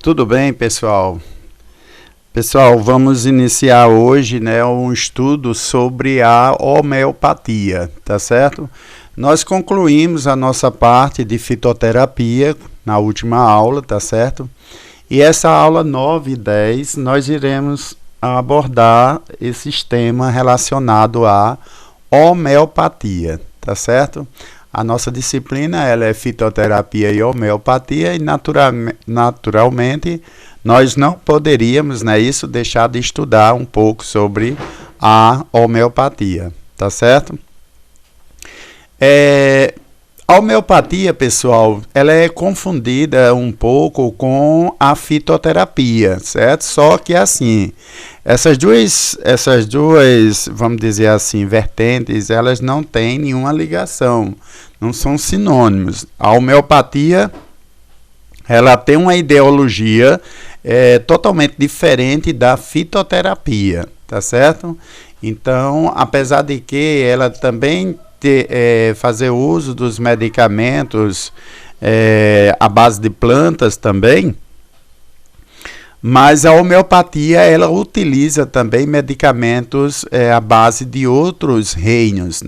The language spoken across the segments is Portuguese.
Tudo bem, pessoal? Pessoal, vamos iniciar hoje, um estudo sobre a homeopatia, tá certo? Nós concluímos a nossa parte de fitoterapia na última aula, tá certo? E essa aula 9 e 10 nós iremos abordar esses temas relacionados à homeopatia, tá certo? A nossa disciplina ela é fitoterapia e homeopatia e naturalmente nós não poderíamos, deixar de estudar um pouco sobre a homeopatia, tá certo? A homeopatia, pessoal, ela é confundida um pouco com a fitoterapia, certo? Só que assim, essas duas, vamos dizer assim, vertentes, elas não têm nenhuma ligação, não são sinônimos. A homeopatia, ela tem uma ideologia totalmente diferente da fitoterapia, tá certo? Então, apesar de que ela também fazer uso dos medicamentos à base de plantas também, mas a homeopatia ela utiliza também medicamentos à base de outros reinos,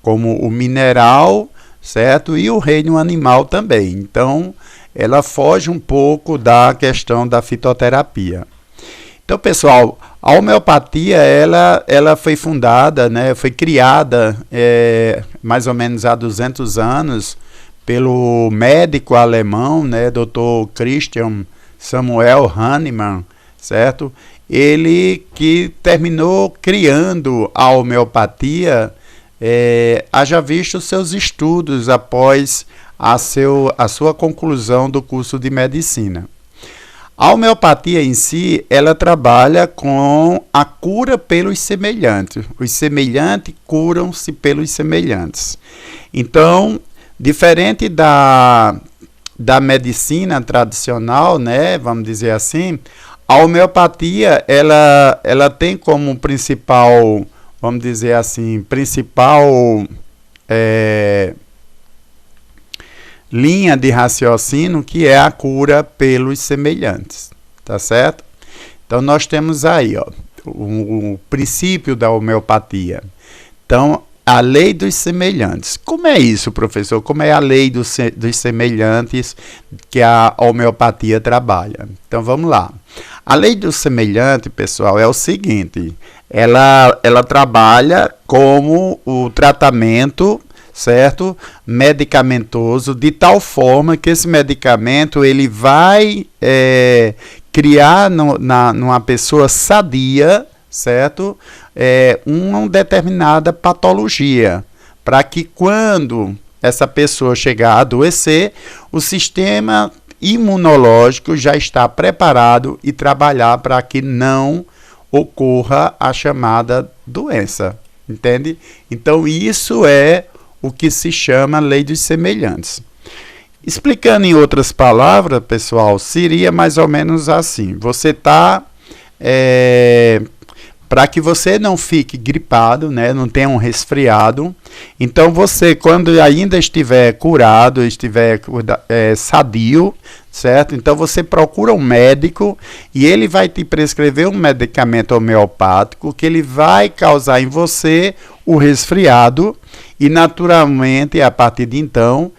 como o mineral, certo? E o reino animal também. Então, ela foge um pouco da questão da fitoterapia. Então, pessoal, a homeopatia ela foi fundada, foi criada mais ou menos há 200 anos pelo médico alemão, Dr. Christian Samuel Hahnemann, certo? Ele que terminou criando a homeopatia, haja visto seus estudos após a sua conclusão do curso de medicina. A homeopatia em si, ela trabalha com a cura pelos semelhantes. Os semelhantes curam-se pelos semelhantes. Então, diferente da medicina tradicional, vamos dizer assim, a homeopatia, ela tem como principal, vamos dizer assim, linha de raciocínio que é a cura pelos semelhantes, tá certo? Então nós temos aí o princípio da homeopatia. Então, a lei dos semelhantes. Como é isso, professor? Como é a lei dos semelhantes que a homeopatia trabalha? Então vamos lá. A lei do semelhante, pessoal, é o seguinte: ela trabalha como o tratamento, certo, medicamentoso, de tal forma que esse medicamento ele vai criar numa pessoa sadia, certo, uma determinada patologia, para que quando essa pessoa chegar a adoecer, o sistema imunológico já está preparado e trabalhar para que não ocorra a chamada doença, entende? Então isso é o que se chama lei dos semelhantes. Explicando em outras palavras, pessoal, seria mais ou menos assim. Você está... para que você não fique gripado, não tenha um resfriado. Então você, quando ainda estiver curado, estiver sadio, certo? Então você procura um médico e ele vai te prescrever um medicamento homeopático que ele vai causar em você o resfriado e naturalmente a partir de então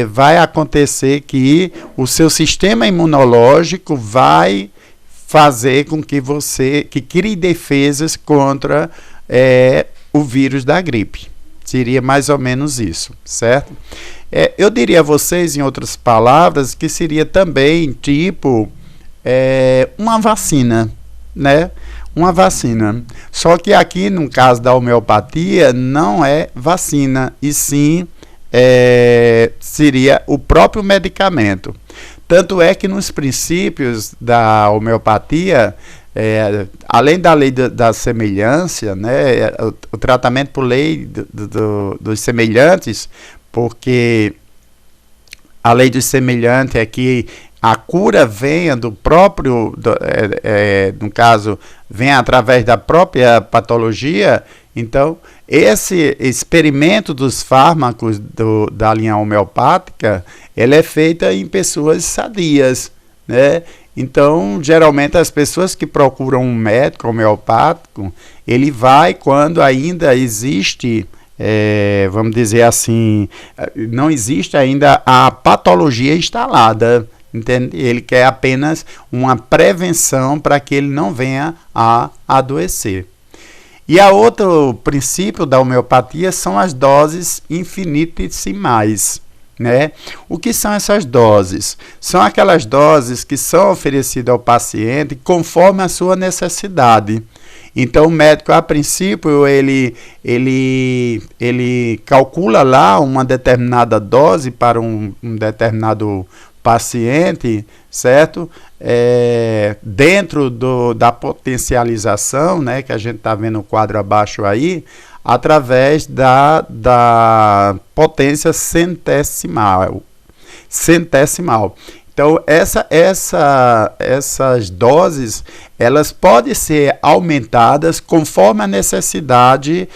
vai acontecer que o seu sistema imunológico vai fazer com que você crie defesas contra o vírus da gripe. Seria mais ou menos isso, certo? Eu diria a vocês, em outras palavras, que seria também tipo uma vacina, uma vacina. Só que aqui, no caso da homeopatia, não é vacina, e sim seria o próprio medicamento. Tanto é que nos princípios da homeopatia, além da lei da semelhança, o tratamento por lei dos semelhantes, porque a lei dos semelhantes é que a cura venha do próprio, no caso, venha através da própria patologia. Então, esse experimento dos fármacos da linha homeopática, ele é feita em pessoas sadias, né? Então, geralmente, as pessoas que procuram um médico homeopático, ele vai quando ainda existe, vamos dizer assim, não existe ainda a patologia instalada, entende? Ele quer apenas uma prevenção para que ele não venha a adoecer. E a outro princípio da homeopatia são as doses infinitesimais, né? O que são essas doses? São aquelas doses que são oferecidas ao paciente conforme a sua necessidade. Então, o médico, a princípio, ele calcula lá uma determinada dose para um determinado paciente, certo? Dentro da potencialização, né, que a gente está vendo o quadro abaixo aí, através da potência centesimal. Então, essas doses, elas podem ser aumentadas conforme a necessidade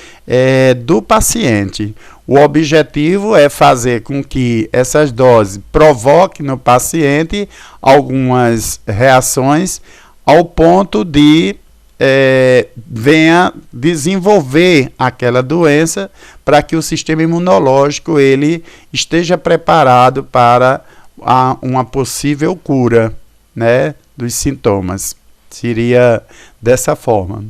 do paciente. O objetivo é fazer com que essas doses provoquem no paciente algumas reações ao ponto de venha desenvolver aquela doença para que o sistema imunológico ele esteja preparado para uma possível cura, né, dos sintomas. Seria dessa forma.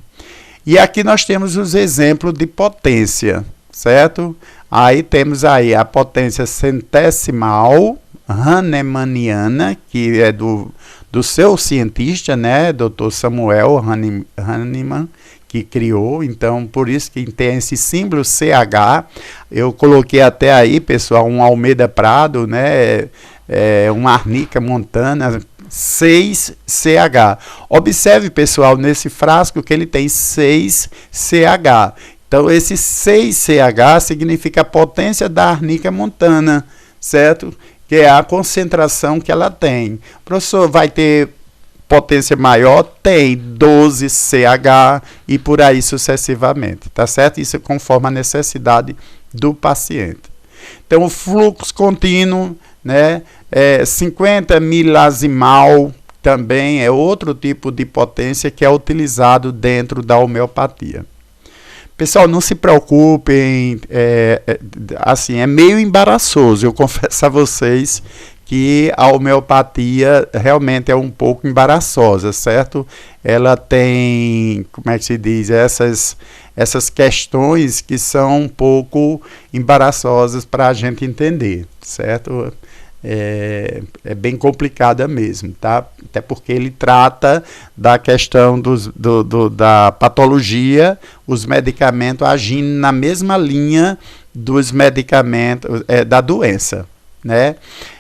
E aqui nós temos os exemplos de potência, certo? Aí temos aí a potência centesimal hahnemanniana, que é do seu cientista, né, Dr. Samuel Hahnemann, que criou. Então, por isso que tem esse símbolo CH. Eu coloquei até aí, pessoal, um Almeida Prado, né, uma arnica montana 6CH. Observe, pessoal, nesse frasco que ele tem 6CH. Então, esse 6CH significa a potência da arnica montana, certo? Que é a concentração que ela tem. Professor, vai ter potência maior? Tem 12CH e por aí sucessivamente, tá certo? Isso conforme a necessidade do paciente. Então, o fluxo contínuo, né, 50 milasimal também é outro tipo de potência que é utilizado dentro da homeopatia. Pessoal, não se preocupem, assim, é meio embaraçoso, eu confesso a vocês que a homeopatia realmente é um pouco embaraçosa, certo? Ela tem, como é que se diz, essas questões que são um pouco embaraçosas para a gente entender, certo? É bem complicada mesmo, tá? Até porque ele trata da questão da patologia, os medicamentos agindo na mesma linha dos medicamentos da doença, né?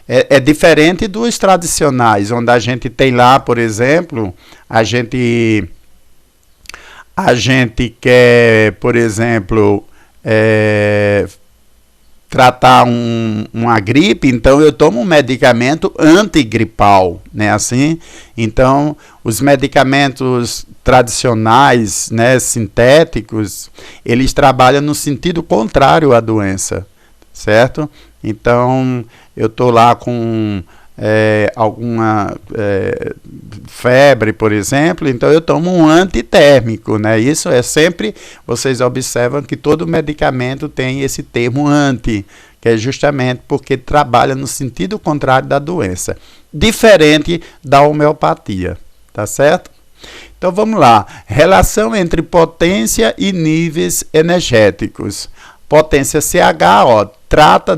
É diferente dos tradicionais, onde a gente tem lá, por exemplo, a gente quer, por exemplo, tratar uma gripe, então eu tomo um medicamento antigripal, né, assim? Então, os medicamentos tradicionais, né, sintéticos, eles trabalham no sentido contrário à doença, certo? Então, eu estou lá com alguma febre, por exemplo, então eu tomo um antitérmico, né? Isso é sempre, vocês observam que todo medicamento tem esse termo anti, que é justamente porque trabalha no sentido contrário da doença, diferente da homeopatia, tá certo? Então vamos lá, relação entre potência e níveis energéticos. Potência CH, ó, trata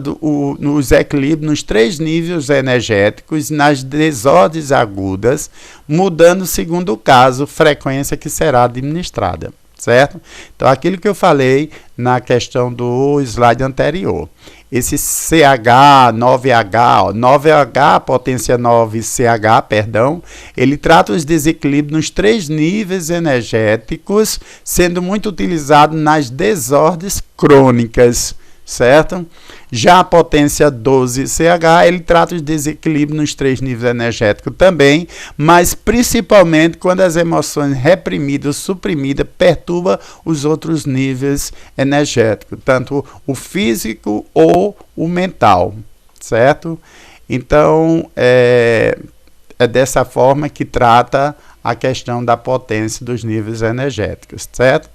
nos equilíbrios nos 3 níveis energéticos, nas desordens agudas, mudando segundo o caso, frequência que será administrada, certo? Então, aquilo que eu falei na questão do slide anterior. Esse CH, 9H, ó, 9H, potência 9CH, perdão, ele trata os desequilíbrios nos 3 níveis energéticos, sendo muito utilizado nas desordens crônicas, certo? Já a potência 12CH, ele trata de desequilíbrio nos 3 níveis energéticos também, mas principalmente quando as emoções reprimidas, suprimidas, perturbam os outros níveis energéticos, tanto o físico ou o mental, certo? Então, é dessa forma que trata a questão da potência dos níveis energéticos, certo?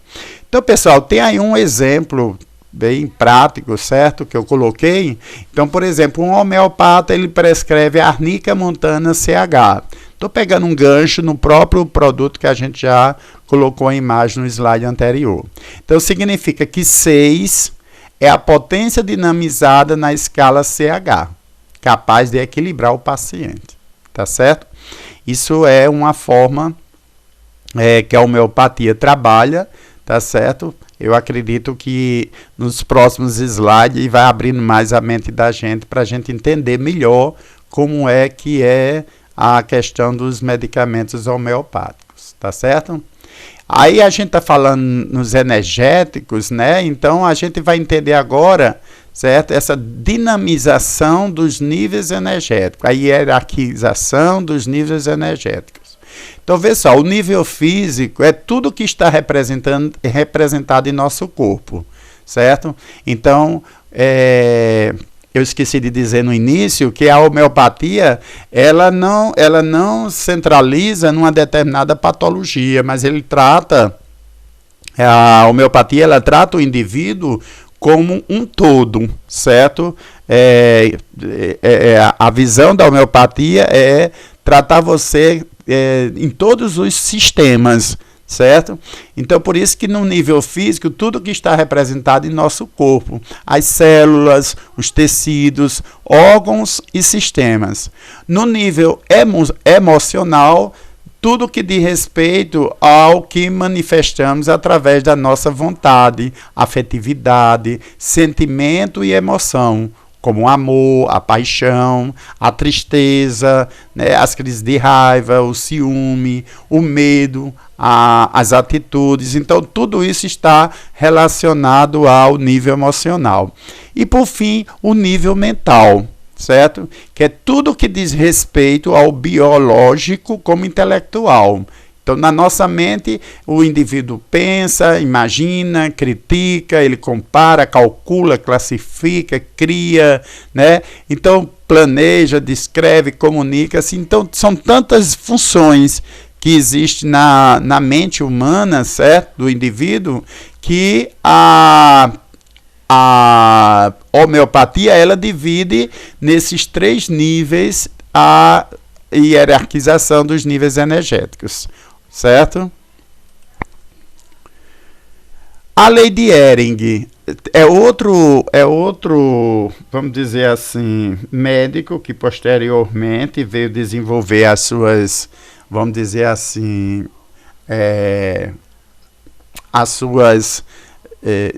Então, pessoal, tem aí um exemplo bem prático, certo? Que eu coloquei. Então, por exemplo, um homeopata, ele prescreve arnica montana CH. Estou pegando um gancho no próprio produto que a gente já colocou a imagem no slide anterior. Então, significa que 6 é a potência dinamizada na escala CH, capaz de equilibrar o paciente, tá certo? Isso é uma forma que a homeopatia trabalha, tá certo? Eu acredito que nos próximos slides vai abrindo mais a mente da gente para a gente entender melhor como é que é a questão dos medicamentos homeopáticos, tá certo? Aí a gente está falando nos energéticos, né? Então a gente vai entender agora, certo? Essa dinamização dos níveis energéticos, a hierarquização dos níveis energéticos. Então, vê só, o nível físico é tudo que está representado em nosso corpo, certo? Então, eu esqueci de dizer no início que a homeopatia, ela não centraliza numa determinada patologia, mas a homeopatia, ela trata o indivíduo como um todo, certo? A visão da homeopatia é tratar você em todos os sistemas, certo? Então, por isso que no nível físico, tudo que está representado em nosso corpo, as células, os tecidos, órgãos e sistemas. No nível emocional, tudo que diz respeito ao que manifestamos através da nossa vontade, afetividade, sentimento e emoção, como o amor, a paixão, a tristeza, né, as crises de raiva, o ciúme, o medo, as atitudes. Então, tudo isso está relacionado ao nível emocional. E, por fim, o nível mental, certo? Que é tudo que diz respeito ao biológico como intelectual. Então, na nossa mente, o indivíduo pensa, imagina, critica, ele compara, calcula, classifica, cria, né? Então, planeja, descreve, comunica-se. Então, são tantas funções que existem na mente humana, certo? Do indivíduo, que a homeopatia, ela divide nesses 3 níveis a hierarquização dos níveis energéticos. Certo? A lei de Ehring é outro, vamos dizer assim, médico que posteriormente veio desenvolver as suas, vamos dizer assim,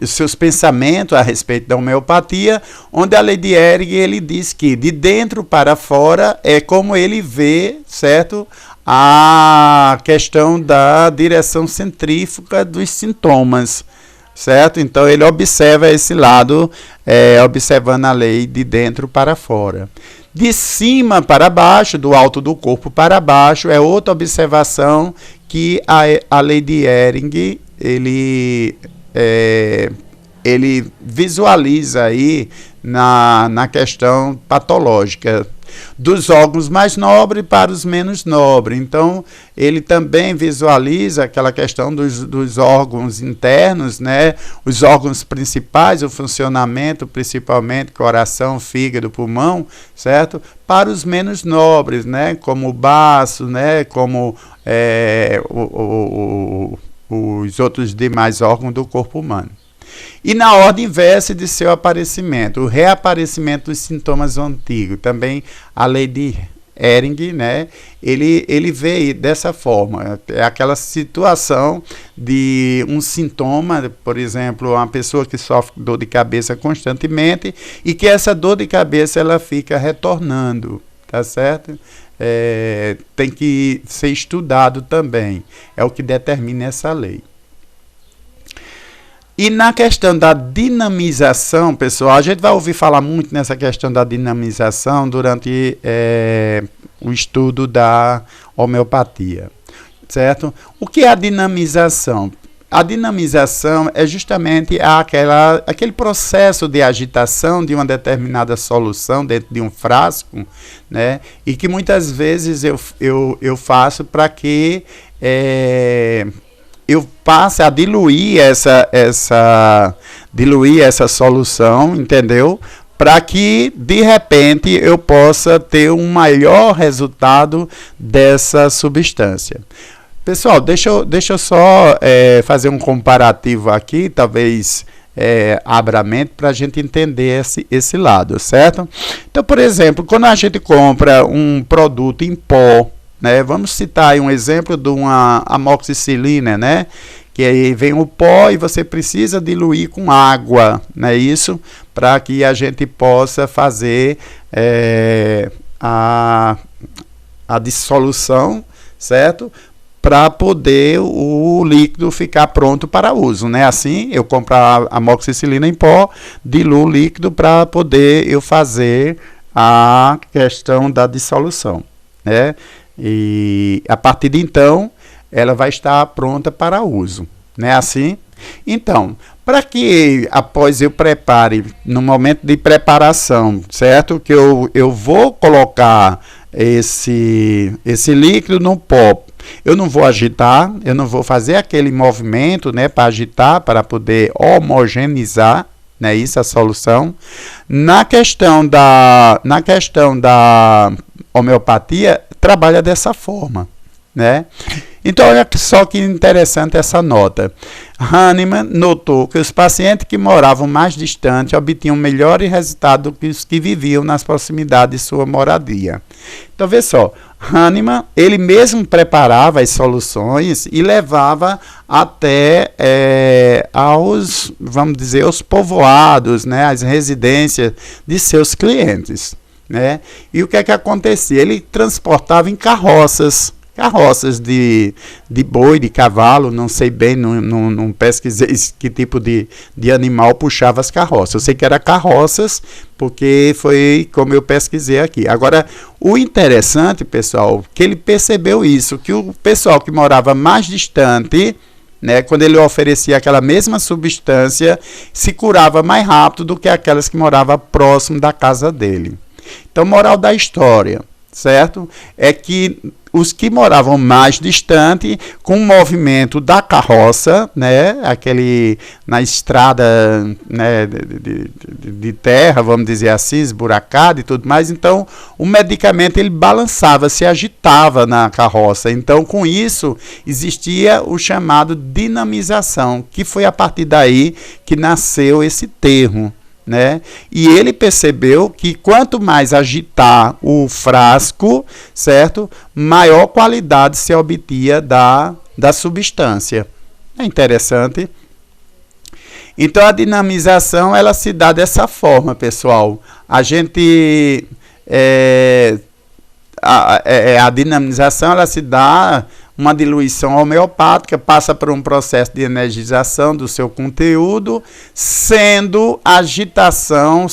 os seus pensamentos a respeito da homeopatia, onde a lei de Ehring, ele diz que de dentro para fora é como ele vê, certo? A questão da direção centrífuga dos sintomas, certo? Então, ele observa esse lado, observando a lei de dentro para fora. De cima para baixo, do alto do corpo para baixo, é outra observação que a lei de Ehring, ele visualiza aí na questão patológica, dos órgãos mais nobres para os menos nobres. Então, ele também visualiza aquela questão dos órgãos internos, né? Os órgãos principais, o funcionamento, principalmente coração, fígado, pulmão, certo? Para os menos nobres, né? Como o baço, né? Como os outros demais órgãos do corpo humano. E na ordem inversa de seu aparecimento, o reaparecimento dos sintomas antigos. Também a lei de Ehring, né, ele vê dessa forma. É aquela situação de um sintoma, por exemplo, uma pessoa que sofre dor de cabeça constantemente e que essa dor de cabeça ela fica retornando, tá certo? Tem que ser estudado também. É o que determina essa lei. E na questão da dinamização, pessoal, a gente vai ouvir falar muito nessa questão da dinamização durante o estudo da homeopatia, certo? O que é a dinamização? A dinamização é justamente aquele processo de agitação de uma determinada solução dentro de um frasco, né? E que muitas vezes eu faço para que eu passe a diluir essa solução, entendeu? Para que, de repente, eu possa ter um maior resultado dessa substância. Pessoal, deixa eu só fazer um comparativo aqui, talvez abra a mente para a gente entender esse lado, certo? Então, por exemplo, quando a gente compra um produto em pó, né, vamos citar aí um exemplo de uma amoxicilina, né? Que aí vem o pó e você precisa diluir com água, né? Isso para que a gente possa fazer a dissolução, certo? Para poder o líquido ficar pronto para uso, né? Assim, eu compro a amoxicilina em pó, diluo o líquido para poder eu fazer a questão da dissolução, né? E a partir de então, ela vai estar pronta para uso, né? Assim, então, para que após eu prepare, no momento de preparação, certo? Que eu vou colocar esse líquido no pó, eu não vou agitar, eu não vou fazer aquele movimento, né, para agitar, para poder homogeneizar, né, isso a solução. Na questão da homeopatia, trabalha dessa forma, né? Então, olha só que interessante essa nota. Hahnemann notou que os pacientes que moravam mais distantes obtinham melhor resultado do que os que viviam nas proximidades de sua moradia. Então, vê só, Hahnemann, ele mesmo preparava as soluções e levava até vamos dizer, aos povoados, né, as residências de seus clientes, né? E o que é que acontecia? Ele transportava em carroças de boi, de cavalo, não sei bem, não pesquisei que tipo de animal puxava as carroças. Eu sei que era carroças, porque foi como eu pesquisei aqui. Agora, o interessante, pessoal, que ele percebeu isso, que o pessoal que morava mais distante, né, quando ele oferecia aquela mesma substância, se curava mais rápido do que aquelas que moravam próximo da casa dele. Então, moral da história, certo? É que os que moravam mais distante, com o movimento da carroça, né, na estrada, né, de terra, vamos dizer assim, esburacada e tudo mais, então o medicamento ele balançava, se agitava na carroça. Então, com isso, existia o chamado dinamização, que foi a partir daí que nasceu esse termo, né? E ele percebeu que quanto mais agitar o frasco, certo, maior qualidade se obtinha da substância. É interessante. Então a dinamização ela se dá dessa forma, pessoal. A gente a dinamização ela se dá uma diluição homeopática, passa por um processo de energização do seu conteúdo, sendo agitação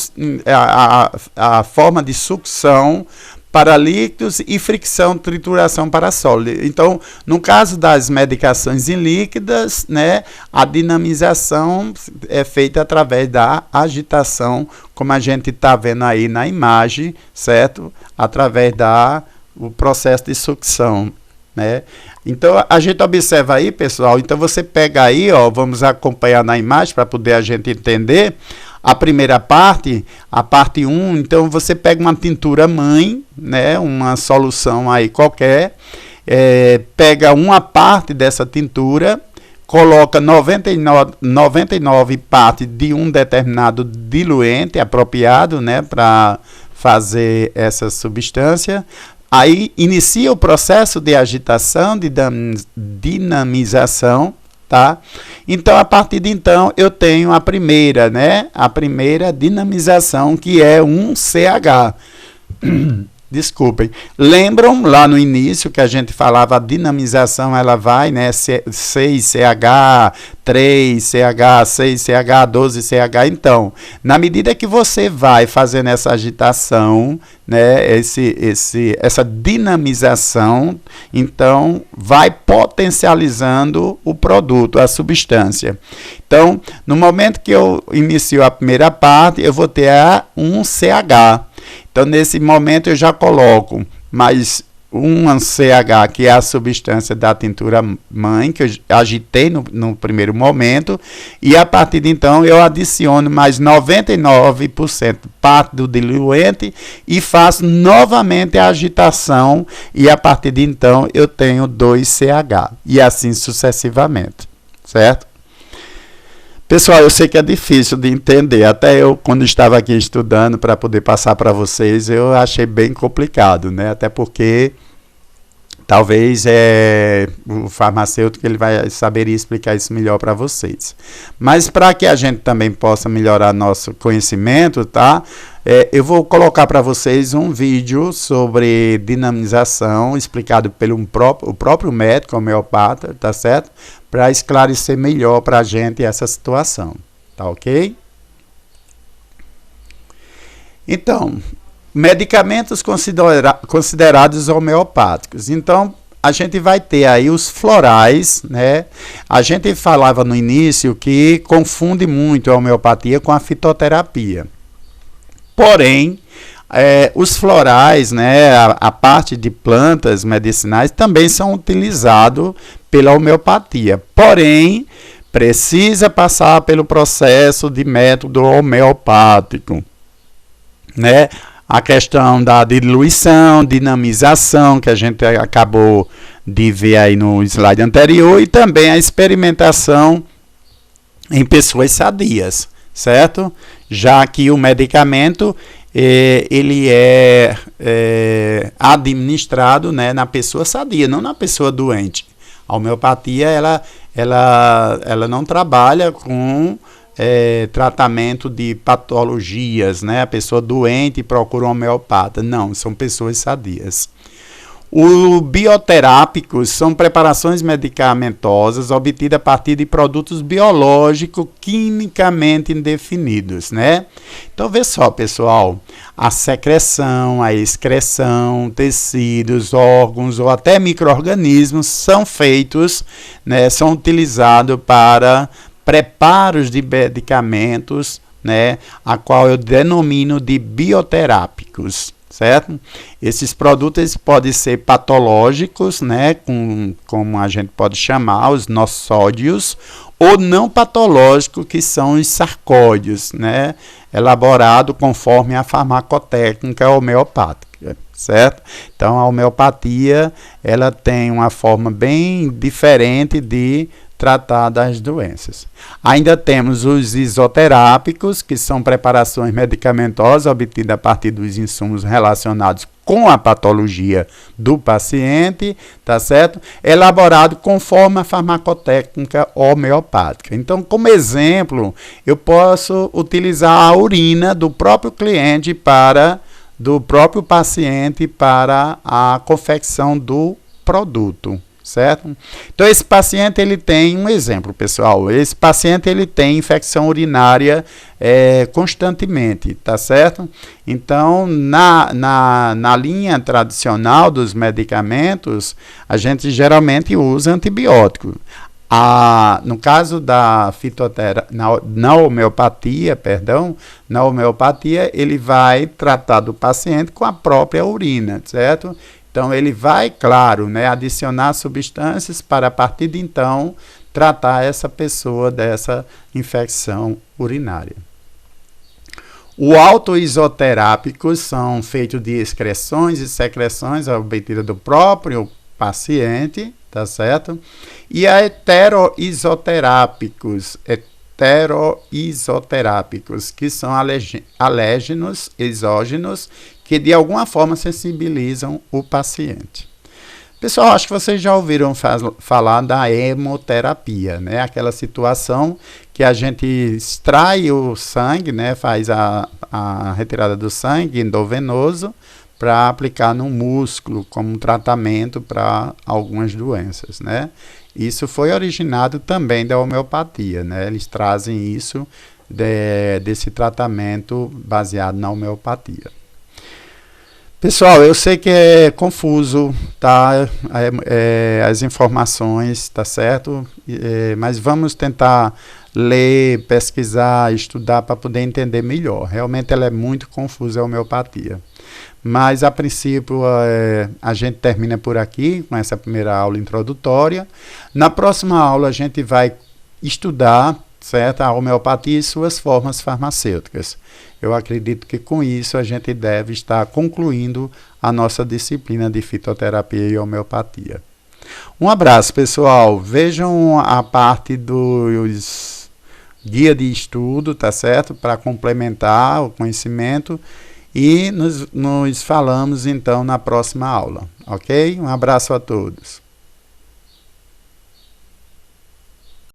a forma de sucção para líquidos e fricção, trituração para sólido. Então, no caso das medicações em líquidas, né, a dinamização é feita através da agitação, como a gente está vendo aí na imagem, certo? Através do processo de sucção, né? Então, a gente observa aí, pessoal, então você pega aí, ó, vamos acompanhar na imagem para poder a gente entender a primeira parte, a parte 1, então você pega uma tintura mãe, né, uma solução aí qualquer, pega uma parte dessa tintura, coloca 99 partes de um determinado diluente apropriado, né, para fazer essa substância. Aí inicia o processo de agitação, de dinamização, tá? Então, a partir de então, eu tenho a primeira, né? A primeira dinamização, que é um CH. Desculpem. Lembram lá no início que a gente falava a dinamização, ela vai, né? 6CH, 3CH, 6CH, 12CH. Então, na medida que você vai fazendo essa agitação, né? Essa dinamização, então vai potencializando o produto, a substância. Então, no momento que eu inicio a primeira parte, eu vou ter a 1CH. Então, nesse momento, eu já coloco mais um CH, que é a substância da tintura mãe, que eu agitei no primeiro momento, e a partir de então eu adiciono mais 99% parte do diluente e faço novamente a agitação, e a partir de então eu tenho 2CH, e assim sucessivamente, certo? Pessoal, eu sei que é difícil de entender, até eu, quando estava aqui estudando para poder passar para vocês, eu achei bem complicado, né? Até porque talvez o farmacêutico ele vai saber explicar isso melhor para vocês. Mas para que a gente também possa melhorar nosso conhecimento, tá? Eu vou colocar para vocês um vídeo sobre dinamização explicado pelo o próprio médico homeopata, tá certo? Para esclarecer melhor para a gente essa situação, tá ok? Então, medicamentos considerados homeopáticos. Então, a gente vai ter aí os florais, né? A gente falava no início que confunde muito a homeopatia com a fitoterapia. Porém, os florais, né, a parte de plantas medicinais também são utilizados pela homeopatia. Porém, precisa passar pelo processo de método homeopático, né? A questão da diluição, dinamização, que a gente acabou de ver aí no slide anterior, e também a experimentação em pessoas sadias, certo? Já que o medicamento ele é administrado, né, na pessoa sadia, não na pessoa doente. A homeopatia ela não trabalha com tratamento de patologias, né? A pessoa doente procura um homeopata. Não, são pessoas sadias. Os bioterápicos são preparações medicamentosas obtidas a partir de produtos biológicos quimicamente indefinidos, né? Então, vê só, pessoal, a secreção, a excreção, tecidos, órgãos ou até micro-organismos são feitos, né? São utilizados para preparos de medicamentos, né? A qual eu denomino de bioterápicos. Certo? Esses produtos podem ser patológicos, né, como a gente pode chamar, os nossódios, ou não patológicos, que são os sarcóides, né, elaborado conforme a farmacotécnica homeopática, certo? Então, a homeopatia, ela tem uma forma bem diferente de tratar das doenças. Ainda temos os isoterápicos, que são preparações medicamentosas obtidas a partir dos insumos relacionados com a patologia do paciente, tá certo? Elaborado conforme a farmacotécnica homeopática. Então, como exemplo, eu posso utilizar a urina do próprio cliente do próprio paciente para a confecção do produto. Certo? Então, esse paciente, ele tem um exemplo, pessoal. Esse paciente, ele tem infecção urinária constantemente, tá certo? Então, na linha tradicional dos medicamentos, a gente geralmente usa antibiótico. No caso da na homeopatia, ele vai tratar do paciente com a própria urina, certo? Então, ele vai, claro, né, adicionar substâncias para, a partir de então, tratar essa pessoa dessa infecção urinária. Os autoisoterápicos são feitos de excreções e secreções obtidas do próprio paciente, tá certo? E a heteroisoterápicos, que são alérgenos, exógenos, que de alguma forma sensibilizam o paciente. Pessoal, acho que vocês já ouviram falar da hemoterapia, né? Aquela situação que a gente extrai o sangue, né? Faz a retirada do sangue endovenoso para aplicar no músculo como tratamento para algumas doenças, né? Isso foi originado também da homeopatia, né? Eles trazem isso desse tratamento baseado na homeopatia. Pessoal, eu sei que é confuso, tá? As informações, tá certo? Mas vamos tentar ler, pesquisar, estudar para poder entender melhor. Realmente ela é muito confusa, a homeopatia. Mas, a princípio, a gente termina por aqui, com essa primeira aula introdutória. Na próxima aula, a gente vai estudar, certo, a homeopatia e suas formas farmacêuticas. Eu acredito que com isso a gente deve estar concluindo a nossa disciplina de fitoterapia e homeopatia. Um abraço, pessoal. Vejam a parte dos guia de estudo, tá certo? Para complementar o conhecimento. E nos falamos então na próxima aula, ok? Um abraço a todos.